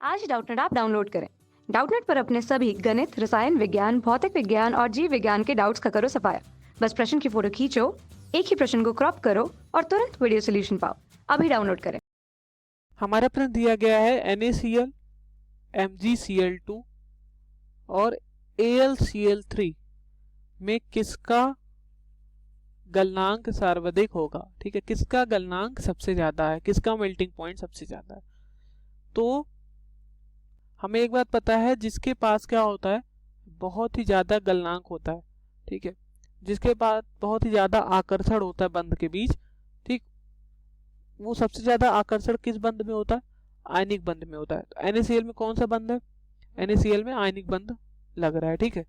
आज Doubtnut app download करें। Doubtnut पर अपने सभी गणित, रसायन विज्ञान, भौतिक विज्ञान और जीव विज्ञान के डाउट्स का करो सफाया। बस प्रश्न की फोटो खींचो, एक ही प्रश्न को क्रॉप करो और तुरंत वीडियो सोल्यूशन पाओ। अभी डाउनलोड करें। हमारा प्रश्न दिया गया है NaCl, MgCl2 और AlCl3 में किसका गलनांक सर्वाधिक होगा। ठीक है, किसका गलनांक सबसे ज्यादा है, किसका मेल्टिंग पॉइंट सबसे ज्यादा है। तो हमें एक बात पता है, जिसके पास क्या होता है, बहुत ही ज्यादा गलनांक होता है। ठीक है, जिसके पास बहुत ही ज्यादा आकर्षण होता है बंध के बीच। ठीक, वो सबसे ज्यादा आकर्षण किस बंध में होता है, आयनिक बंध में होता है। तो NaCl में कौन सा बंध है, NaCl में आयनिक बंध लग रहा है। ठीक है,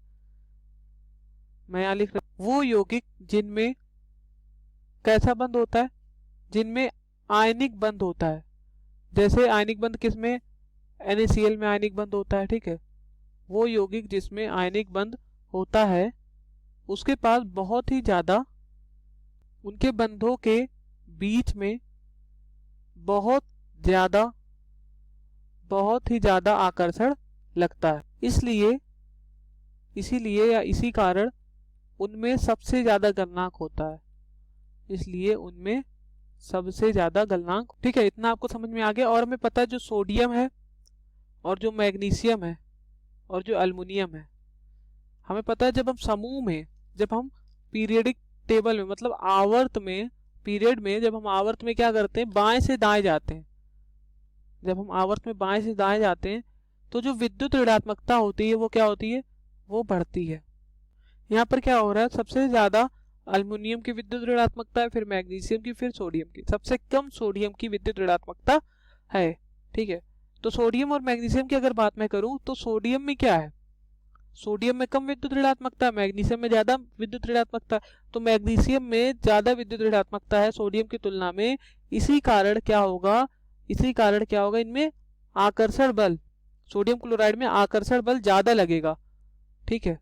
मैं यहाँ लिख रहा हूं, वो यौगिक जिनमें कैसा बंध होता है, जिनमें आयनिक बंध होता है। जैसे आयनिक बंध किसमें, NaCl में आयनिक बंध होता है। ठीक है, वो यौगिक जिसमें आयनिक बंध होता है उसके पास बहुत ही ज्यादा, उनके बंधों के बीच में बहुत ही ज्यादा आकर्षण लगता है। इसीलिए या इसी कारण उनमें सबसे ज्यादा गलनांक होता है। इसलिए उनमें सबसे ज्यादा गलनांक। ठीक है, इतना आपको समझ में आ गया। और हमें पता है जो सोडियम है और जो मैग्नीशियम है और जो अल्युमिनियम है, हमें पता है जब हम समूह में, जब हम पीरियडिक टेबल में, मतलब आवर्त में, पीरियड में जब हम आवर्त में क्या करते हैं, बाएं से दाएं जाते हैं। जब हम आवर्त में बाएं से दाएं जाते हैं तो जो विद्युत ऋणात्मकता होती है वो क्या होती है, वो बढ़ती है। यहाँ पर क्या हो रहा है, सबसे ज्यादा अल्युमिनियम की विद्युत ऋणात्मकता है, फिर मैग्नीशियम की, फिर सोडियम की। सबसे कम सोडियम की विद्युत ऋणात्मकता है। ठीक है, तो सोडियम और मैग्नीशियम की अगर बात मैं करूं तो सोडियम में क्या है, सोडियम में कम विद्युत ऋणात्मकता, मैग्नीशियम में ज्यादा विद्युत ऋणात्मकता। तो मैग्नीशियम में ज्यादा विद्युत ऋणात्मकता है सोडियम की तुलना में। इसी कारण क्या होगा, इनमें आकर्षण बल, सोडियम क्लोराइड में आकर्षण बल ज्यादा लगेगा। ठीक है,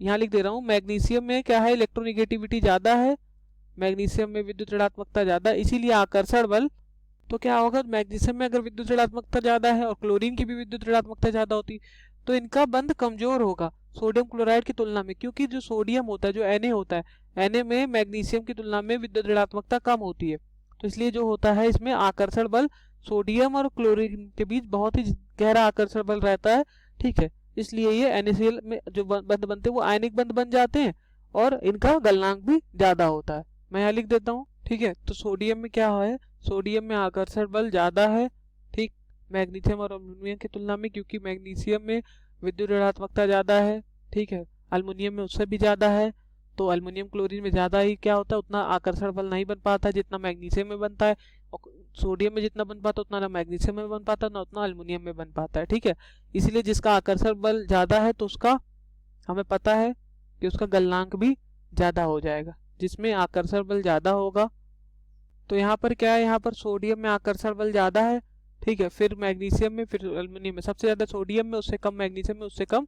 यहाँ लिख दे रहा हूं, मैग्नीशियम में क्या है, इलेक्ट्रोनिगेटिविटी ज्यादा है, मैग्नीशियम में विद्युत ऋणात्मकता ज्यादा, इसीलिए आकर्षण बल। तो क्या होगा, मैग्नीशियम में अगर विद्युत ऋणात्मकता ज्यादा है और क्लोरीन की भी विद्युत ऋणात्मकता ज्यादा होती तो इनका बंध कमजोर होगा सोडियम क्लोराइड की तुलना में। क्योंकि जो सोडियम होता है, जो Na होता है, Na में मैग्नीशियम की तुलना में विद्युत ऋणात्मकता कम होती है। तो इसलिए जो होता है इसमें आकर्षण बल, सोडियम और क्लोरीन के बीच बहुत ही गहरा आकर्षण बल रहता है। ठीक है, इसलिए ये NaCl में जो बंध बनते हैं वो आयनिक बंध बन जाते हैं और इनका गलनांक भी ज्यादा होता है। मैं यहाँ लिख देता हूँ। ठीक है, तो सोडियम में क्या है, सोडियम में आकर्षण बल ज्यादा है, ठीक, मैग्नीशियम और अल्युमिनियम की तुलना में, क्योंकि मैग्नीशियम में विद्युत ऋणात्मकता ज्यादा है। ठीक है, अल्युमिनियम में उससे भी ज्यादा है। तो अल्युमिनियम क्लोरीन में ज्यादा ही क्या होता है, उतना आकर्षण बल नहीं बन पाता जितना मैग्नीशियम में बनता है, और सोडियम में जितना बन पाता उतना ना मैग्नीशियम में बन पाता ना उतना अल्युमिनियम में बन पाता है। ठीक है, इसलिए जिसका आकर्षण बल ज्यादा है तो उसका हमें पता है कि उसका गलनांक भी ज्यादा हो जाएगा। जिसमें आकर्षण बल ज्यादा होगा, तो यहाँ पर क्या है, यहाँ पर सोडियम में आकर्षण बल ज्यादा है। ठीक है, फिर मैग्नीशियम में, फिर अल्युमिनियम में। सबसे ज्यादा सोडियम में, उससे कम मैग्नीशियम में, उससे कम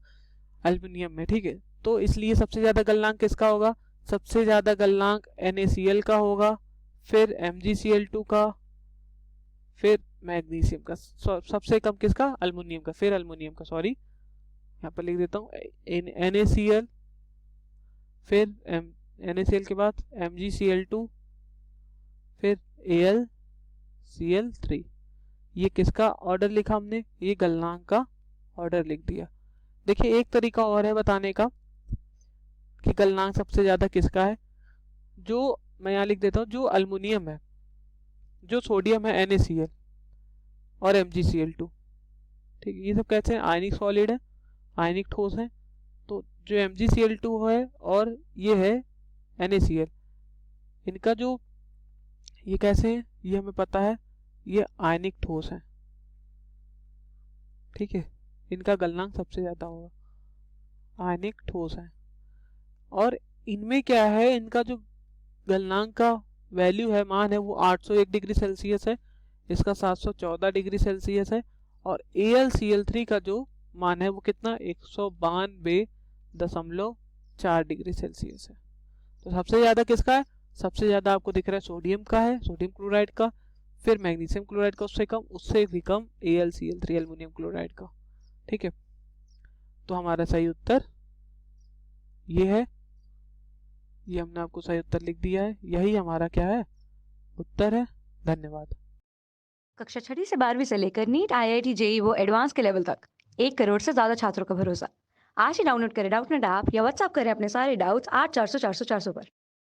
अल्युमिनियम में। ठीक है, तो इसलिए सबसे ज्यादा गलनांक किसका होगा, सबसे ज्यादा गलनांक NaCl का होगा, फिर MgCl2 का, फिर मैग्नीशियम का। सबसे कम किसका, अल्युमिनियम का, फिर अल्युमिनियम का। सॉरी, यहाँ पर लिख देता हूँ NaCl, फिर NaCl के बाद MgCl2, फिर AlCl3। ये किसका ऑर्डर लिखा हमने, ये गलनांक का ऑर्डर लिख दिया। देखिए एक तरीका और है बताने का कि गलनांक सबसे ज्यादा किसका है। जो मैं यहाँ लिख देता हूँ, जो अल्युमिनियम है, जो सोडियम है NaCl और MgCl2, ठीक है, ये सब कैसे हैं, आयनिक सॉलिड है, आयनिक ठोस है। तो जो MgCl2 है और ये है NaCl, इनका जो ये कैसे है, ये हमें पता है, ये आयनिक ठोस है। ठीक है, इनका गलनांक सबसे ज्यादा होगा, आयनिक ठोस है। और इनमें क्या है, इनका जो गलनांक का वैल्यू है, मान है, वो 801 डिग्री सेल्सियस है, इसका 714 डिग्री सेल्सियस है। और AlCl3 का जो मान है वो कितना, 192.4 डिग्री सेल्सियस है। तो सबसे ज्यादा किसका है, सबसे ज्यादा आपको दिख रहा है सोडियम का है, सोडियम क्लोराइड का, फिर मैग्नीशियम क्लोराइड का उससे भी कम AlCl3 एल्युमिनियम क्लोराइड का। ठीक है, तो हमारा सही उत्तर ये है। ये हमने आपको सही उत्तर लिख दिया है, यही हमारा क्या है, उत्तर है। धन्यवाद। कक्षा 6वीं से 12वीं से लेकर नीट, IIT, JEE वो एडवांस के लेवल तक 1 करोड़ से ज्यादा छात्रों का भरोसा। आज ही डाउनलोड करें डाउटनेट ऐप या व्हाट्सएप करें अपने सारे डाउट्स 8400 400 400 पर।